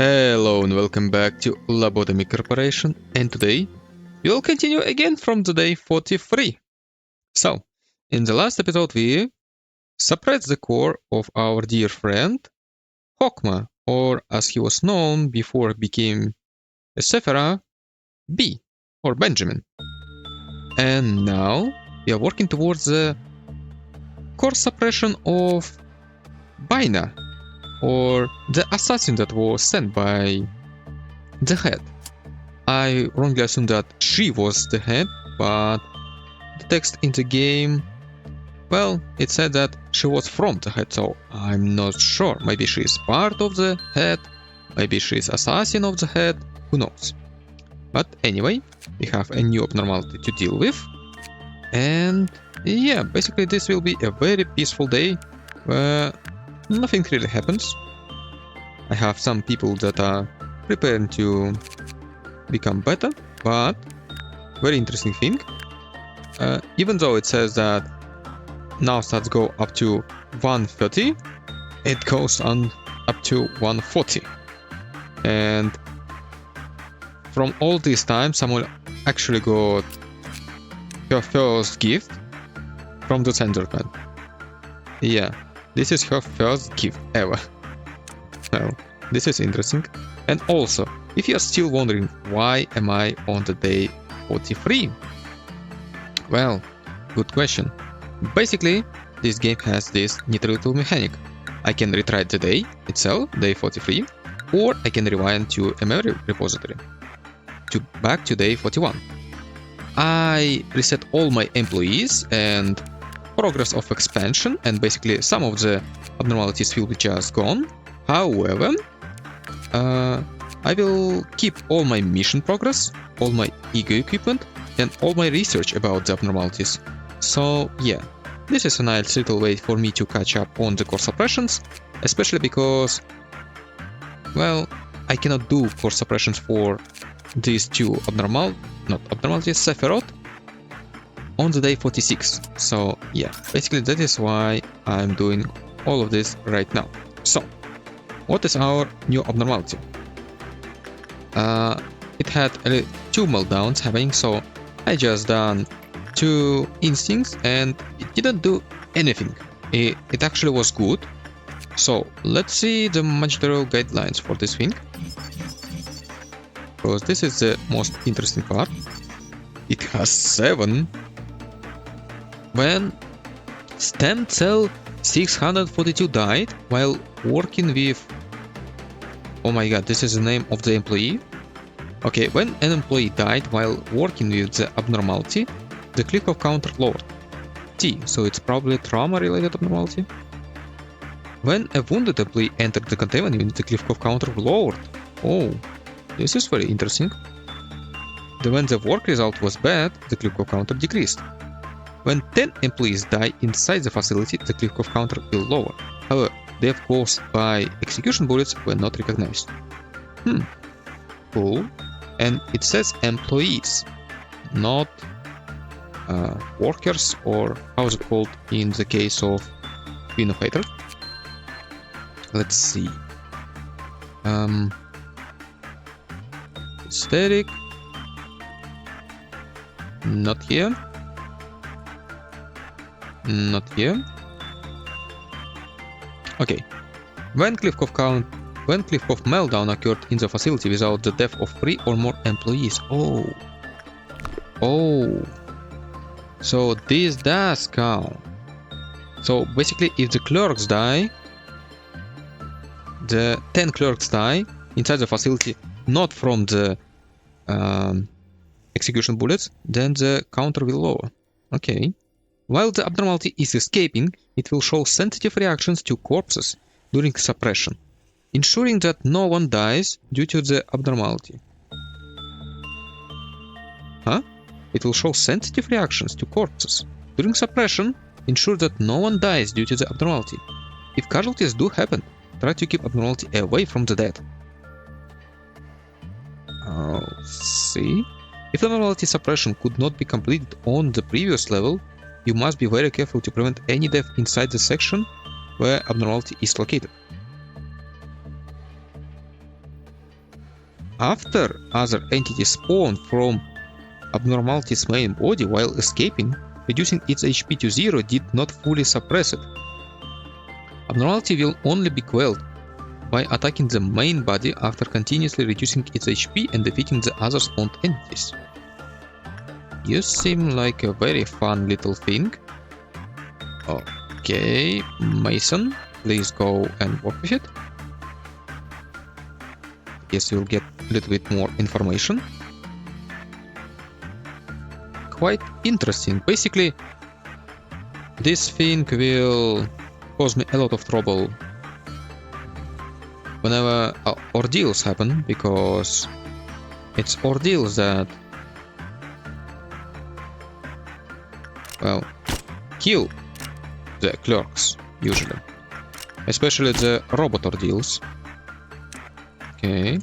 Hello and welcome back to Lobotomy Corporation, and today we will continue again from the day 43. So, in the last episode we suppressed the core of our dear friend Hokma, or as he was known before became a Sephira, B, or Benjamin. And now we are working towards the core suppression of Binah, or the assassin that was sent by the head. I wrongly assumed that she was the head, but the text in the game, well, it said that she was from the head, so I'm not sure. Maybe she is part of the head, maybe she is assassin of the head, who knows. But anyway, we have a new abnormality to deal with, and yeah, basically this will be a very peaceful day where nothing really happens. I have some people that are preparing to become better, but very interesting thing. Even though it says that now stats go up to 130, it goes on up to 140. And from all this time, someone actually got her first gift from the Senderman. Yeah, this is her first gift ever. Well, this is interesting. And also, if you are still wondering why am I on the day 43? Well, good question. Basically, this game has this neat little mechanic. I can retry the day itself, day 43, or I can rewind to a memory repository, back to day 41. I reset all my employees and progress of expansion, and basically some of the abnormalities will be just gone. However, I will keep all my mission progress, all my ego equipment, and all my research about the abnormalities. So yeah, this is a nice little way for me to catch up on the core suppressions, especially because, well, I cannot do core suppressions for these two Sephiroth on the day 46. So yeah, basically that is why I'm doing all of this right now. So, what is our new abnormality? It had two meltdowns happening, so I just done 2 instincts and it didn't do anything. It actually was good. So let's see the managerial guidelines for this thing, because this is the most interesting part. It has 7. When stem cell 642 died while working with... Oh my god, this is the name of the employee. Okay, when an employee died while working with the abnormality, the click of counter lowered. T, so it's probably trauma-related abnormality. When a wounded employee entered the containment unit, the click of counter lowered. Oh, this is very interesting. When the work result was bad, the click of counter decreased. When 10 employees die inside the facility, the click of counter will lower. However, death caused by execution bullets were not recognized. Cool. And it says employees, not workers, or how is it called in the case of Queen of Hatred. Let's see. Esthetic. Not here. Not here. Okay. When cliff of meltdown occurred in the facility without the death of 3 or more employees. Oh. So this does count. So basically, if the clerks die, the 10 clerks die inside the facility, not from the execution bullets, then the counter will lower. Okay. While the abnormality is escaping, it will show sensitive reactions to corpses during suppression, ensuring that no one dies due to the abnormality. Huh? It will show sensitive reactions to corpses during suppression, ensure that no one dies due to the abnormality. If casualties do happen, try to keep abnormality away from the dead. See? If abnormality suppression could not be completed on the previous level, you must be very careful to prevent any death inside the section where abnormality is located. after other entities spawn from Abnormality's main body while escaping, reducing its HP to 0 did not fully suppress it. Abnormality will only be quelled by attacking the main body after continuously reducing its HP and defeating the other spawned entities. You seem like a very fun little thing. Okay, Mason, please go and work with it. Guess you'll get a little bit more information. Quite interesting. Basically, this thing will cause me a lot of trouble whenever ordeals happen, because it's ordeals that, well, kill the clerks, usually. Especially the robot ordeals. Okay.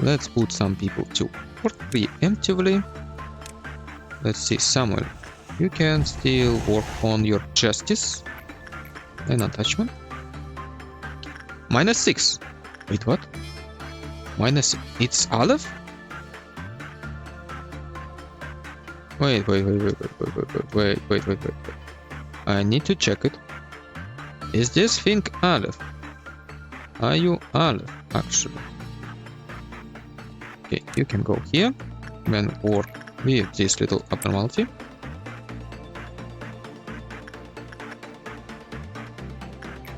Let's put some people to work preemptively. Let's see, Samuel. You can still work on your justice and attachment. -6. Wait, what? It's Aleph? Wait. I need to check it. Is this thing Aleph? Are you Aleph, actually? Okay, you can go here and work with this little abnormality.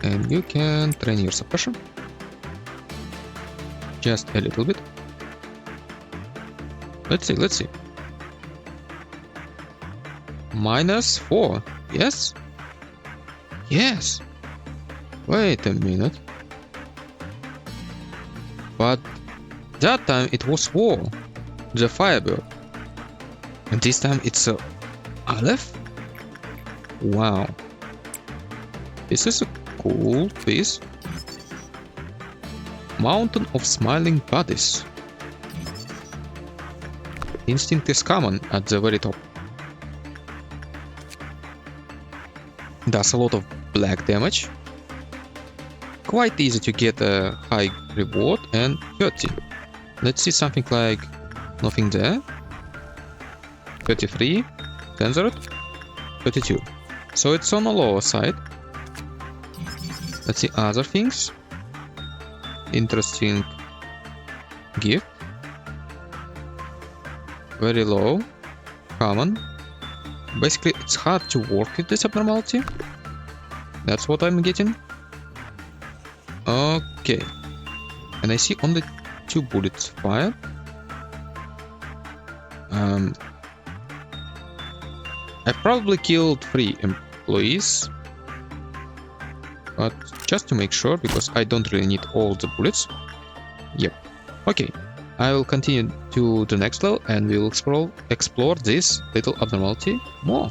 And you can train your suppression. Just a little bit. Let's see. -4. Yes? Yes. Wait a minute. But that time it was Waw, the Firebird. And this time it's Aleph? Wow. This is a cool piece. Mountain of Smiling Bodies. Instinct is common at the very top. Does a lot of black damage. Quite easy to get a high reward, and 30. Let's see something like nothing there. 33, censored, 32. So it's on the lower side. Let's see other things. Interesting gift. Very low. Common. Basically, it's hard to work with this abnormality. That's what I'm getting. Okay. And I see only 2 bullets fired. I probably killed 3 employees. But just to make sure, because I don't really need all the bullets. Yep. Okay. I will continue to the next level and we'll explore this little abnormality more.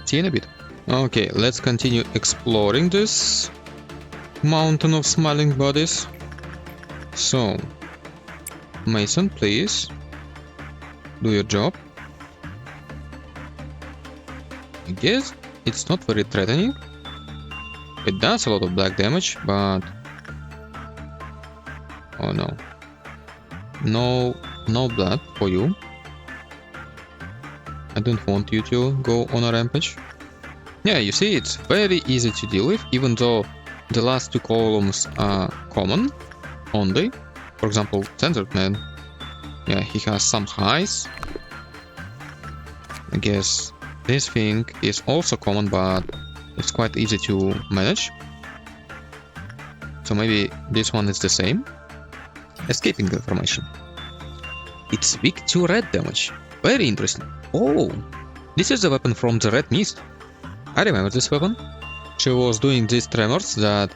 See you in a bit. Okay, let's continue exploring this mountain of smiling bodies. So, Mason, please do your job. I guess it's not very threatening. It does a lot of black damage, but oh no. No blood for you. I don't want you to go on a rampage. Yeah, you see, it's very easy to deal with, even though the last 2 columns are common only. For example, Censored Man. Yeah, he has some highs. I guess this thing is also common, but it's quite easy to manage. So maybe this one is the same. Escaping information. It's weak to red damage. Very interesting. Oh, this is the weapon from the Red Mist. I remember this weapon. She was doing these tremors that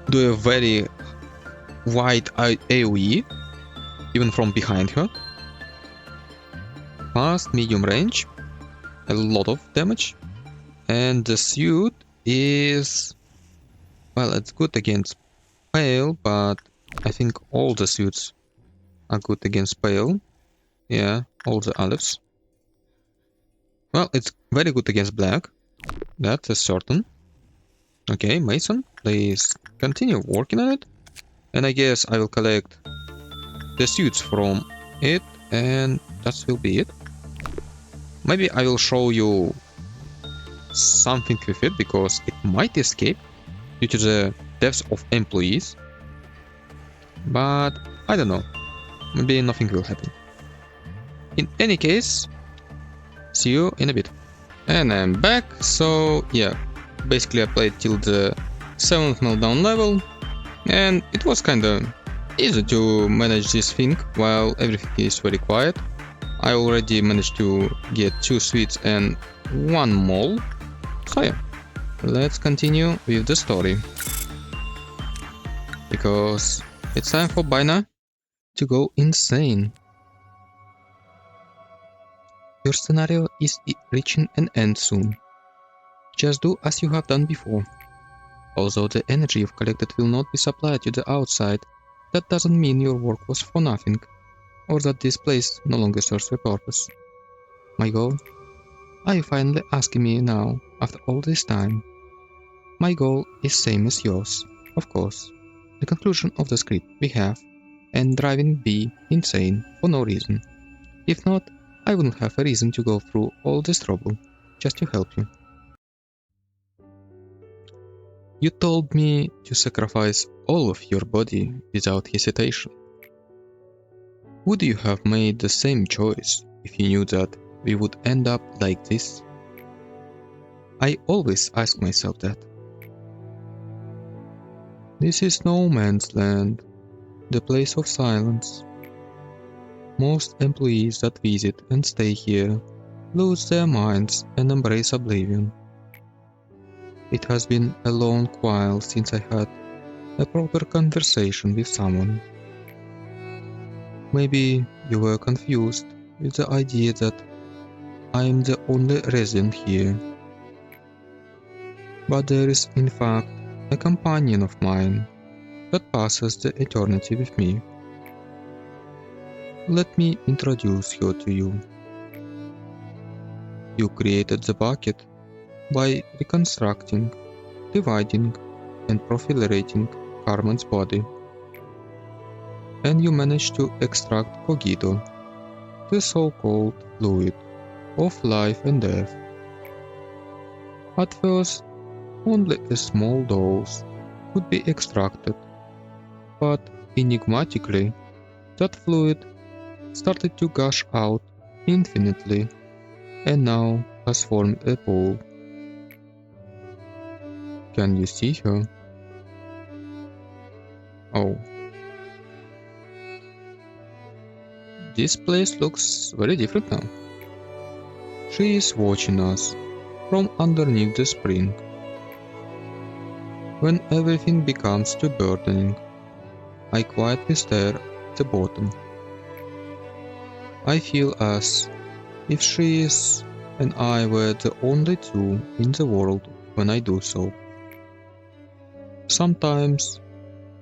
do a very wide AoE, even from behind her. Fast, medium range, a lot of damage. And the suit is, well, it's good against pale, but I think all the suits are good against pale. Yeah, all the Alephs. Well, it's very good against black. That is certain. Okay, Mason, please continue working on it. And I guess I will collect the suits from it, and that will be it. Maybe I will show you something with it, because it might escape due to the deaths of employees. But I don't know. Maybe nothing will happen. In any case, see you in a bit. And I'm back. So yeah, basically I played till the 7th meltdown level, and it was kinda easy to manage this thing while everything is very quiet. I already managed to get 2 sweets and 1 mole. So yeah, let's continue with the story. Because it's time for Binah to go insane. Your scenario is reaching an end soon. Just do as you have done before. Although the energy you've collected will not be supplied to the outside, that doesn't mean your work was for nothing, or that this place no longer serves a purpose. My goal? Are you finally asking me now, after all this time? My goal is same as yours, of course. The conclusion of the script we have, and driving B insane for no reason. If not, I wouldn't have a reason to go through all this trouble, just to help you. You told me to sacrifice all of your body without hesitation. Would you have made the same choice if you knew that we would end up like this? I always ask myself that. This is no man's land, the place of silence. Most employees that visit and stay here lose their minds and embrace oblivion. It has been a long while since I had a proper conversation with someone. Maybe you were confused with the idea that I am the only resident here. But there is in fact a companion of mine that passes the eternity with me. Let me introduce her to you. You created the bucket by reconstructing, dividing, and proliferating Carmen's body. And you managed to extract cogito, the so-called fluid of life and death. At first, only a small dose could be extracted, but enigmatically, that fluid started to gush out infinitely and now has formed a pool. Can you see her? Oh. This place looks very different now. She is watching us from underneath the spring. When everything becomes too burdening, I quietly stare at the bottom. I feel as if she is and I were the only two in the world when I do so. Sometimes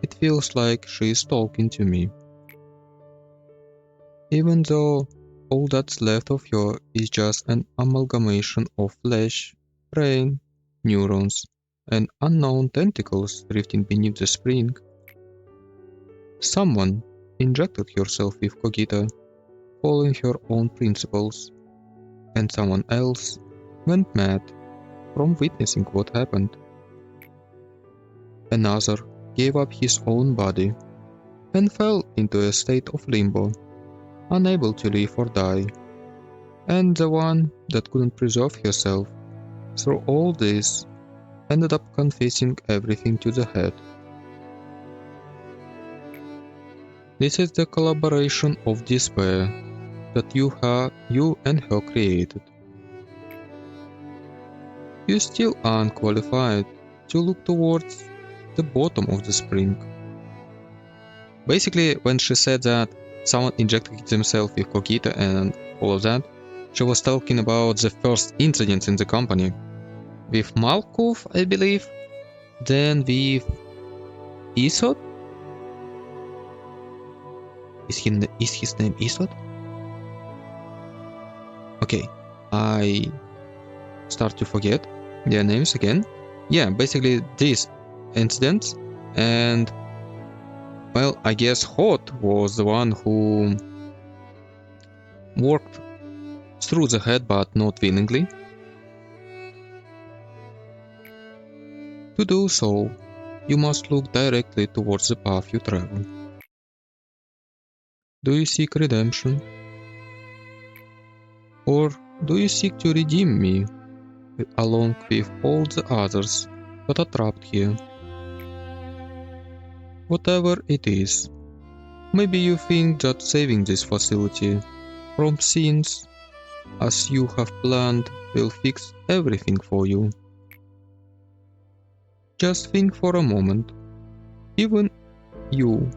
it feels like she is talking to me. Even though all that's left of her is just an amalgamation of flesh, brain, neurons, and unknown tentacles drifting beneath the spring. Someone injected herself with cogito, following her own principles, and someone else went mad from witnessing what happened. Another gave up his own body and fell into a state of limbo, unable to live or die, and the one that couldn't preserve herself through all this ended up confessing everything to the head. This is the collaboration of despair that you and her created. You still aren't qualified to look towards the bottom of the spring. Basically, when she said that someone injected themselves with cogito and all of that, she was talking about the first incidents in the company. With Malkov, I believe, then with Isot? Is his name Isot? Okay, I start to forget their names again. Yeah, basically these incidents, and Well, I guess Hot was the one who worked through the head, but not willingly. To do so, you must look directly towards the path you travel. Do you seek redemption? Or do you seek to redeem me, along with all the others that are trapped here? Whatever it is, maybe you think that saving this facility from sins as you have planned will fix everything for you. Just think for a moment. Even you,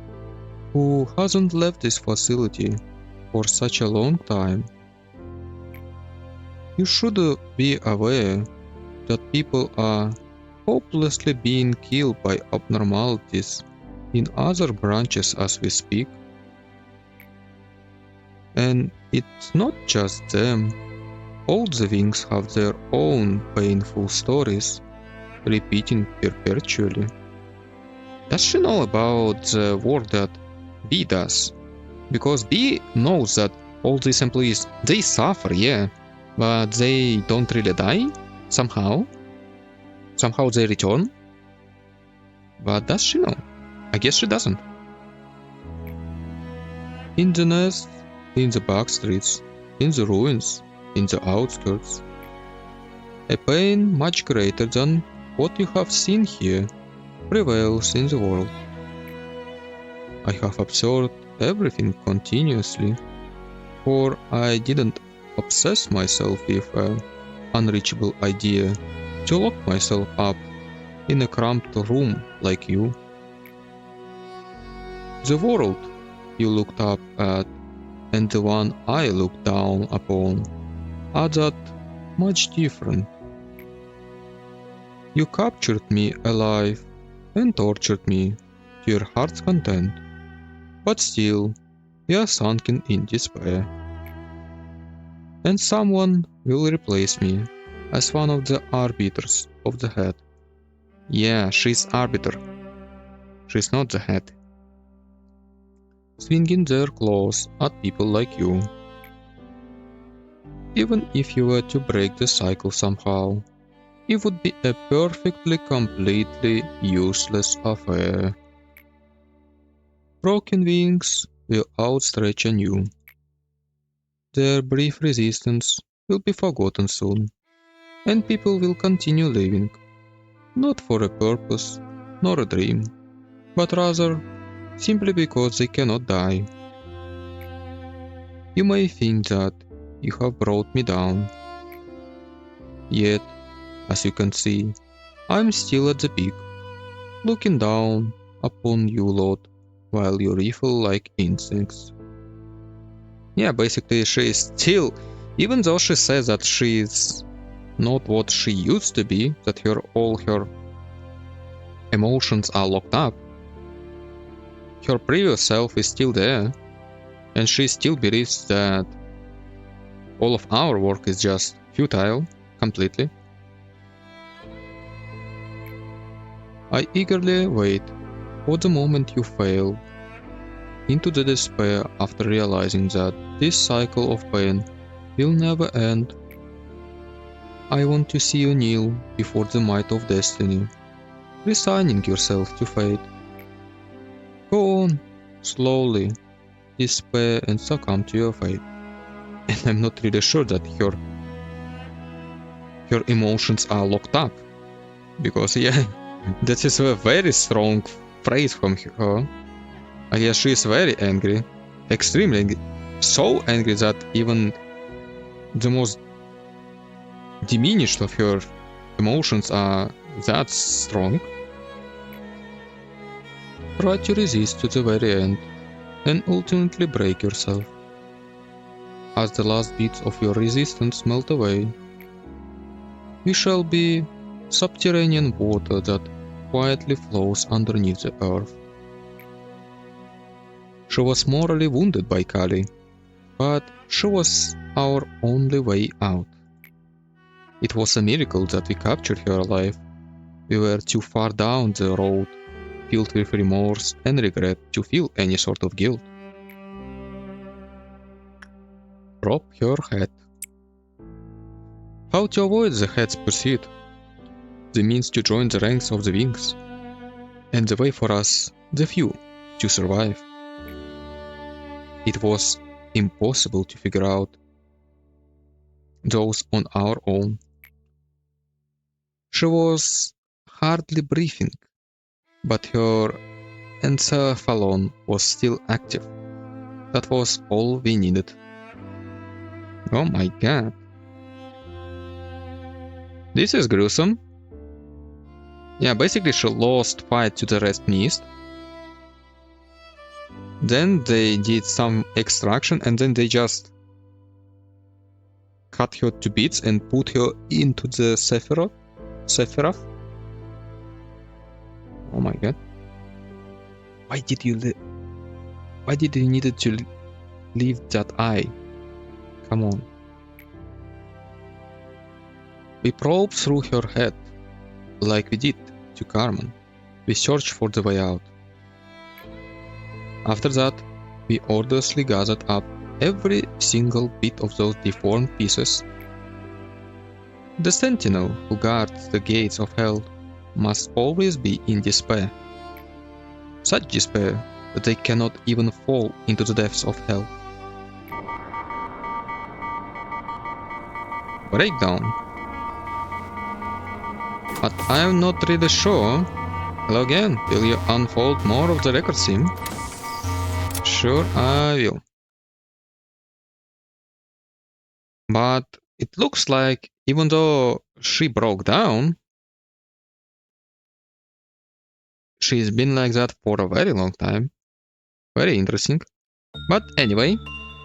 who hasn't left this facility for such a long time, you should be aware that people are hopelessly being killed by abnormalities in other branches as we speak. And it's not just them. All the wings have their own painful stories, repeating perpetually. Does she know about the work that B does? Because B knows that all these employees, they suffer, yeah, but they don't really die somehow. Somehow they return. But does she know? I guess she doesn't. In the nest, in the back streets, in the ruins, in the outskirts, a pain much greater than what you have seen here prevails in the world. I have observed everything continuously, for I didn't obsess myself with an unreachable idea to lock myself up in a cramped room like you. The world you looked up at and the one I looked down upon are that much different. You captured me alive and tortured me to your heart's content, but still you are sunken in despair. And someone will replace me as one of the arbiters of the head. Yeah, she's arbiter. She's not the head. Swinging their claws at people like you. Even if you were to break the cycle somehow, it would be a perfectly, completely useless affair. Broken wings will outstretch anew. Their brief resistance will be forgotten soon, and people will continue living, not for a purpose, nor a dream, but rather simply because they cannot die. You may think that you have brought me down, yet, as you can see, I'm still at the peak, looking down upon you lot while you riffle like insects. Yeah, basically she is still, even though she says that she is not what she used to be, that all her emotions are locked up, her previous self is still there, and she still believes that all of our work is just futile, completely. I eagerly wait for the moment you fail, into the despair after realizing that this cycle of pain will never end. I want to see you kneel before the might of destiny, resigning yourself to fate. Go on, slowly, despair and succumb to your fate. And I'm not really sure that her emotions are locked up, because yeah, that is a very strong phrase from her. I guess she is very angry, extremely angry, so angry that even the most diminished of her emotions are that strong. Try to resist to the very end, and ultimately break yourself. As the last bits of your resistance melt away, we shall be subterranean water that quietly flows underneath the earth. She was morally wounded by Kali, but she was our only way out. It was a miracle that we captured her alive. We were too far down the road. filled with remorse and regret to feel any sort of guilt. Drop your head. How to avoid the head's pursuit? The means to join the ranks of the wings, and the way for us, the few, to survive. It was impossible to figure out those on our own. She was hardly breathing, but her encephalon was still active. That was all we needed. Oh my god. This is gruesome. Yeah, basically she lost fight to the red mist. Then they did some extraction and then they just cut her to bits and put her into the Sephiroth. Oh my god. Why did you need to leave that eye? Come on. We probed through her head, like we did to Carmen. We searched for the way out. After that, we orderly gathered up every single bit of those deformed pieces. The sentinel who guards the gates of hell must always be in despair. Such despair that they cannot even fall into the depths of hell. Breakdown. But I'm not really sure. Hello again, will you unfold more of the record sim? Sure, I will. But it looks like even though she broke down, she's been like that for a very long time. Very interesting. But anyway,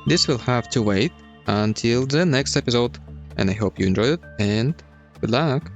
this will have to wait until the next episode, and I hope you enjoyed it, and good luck!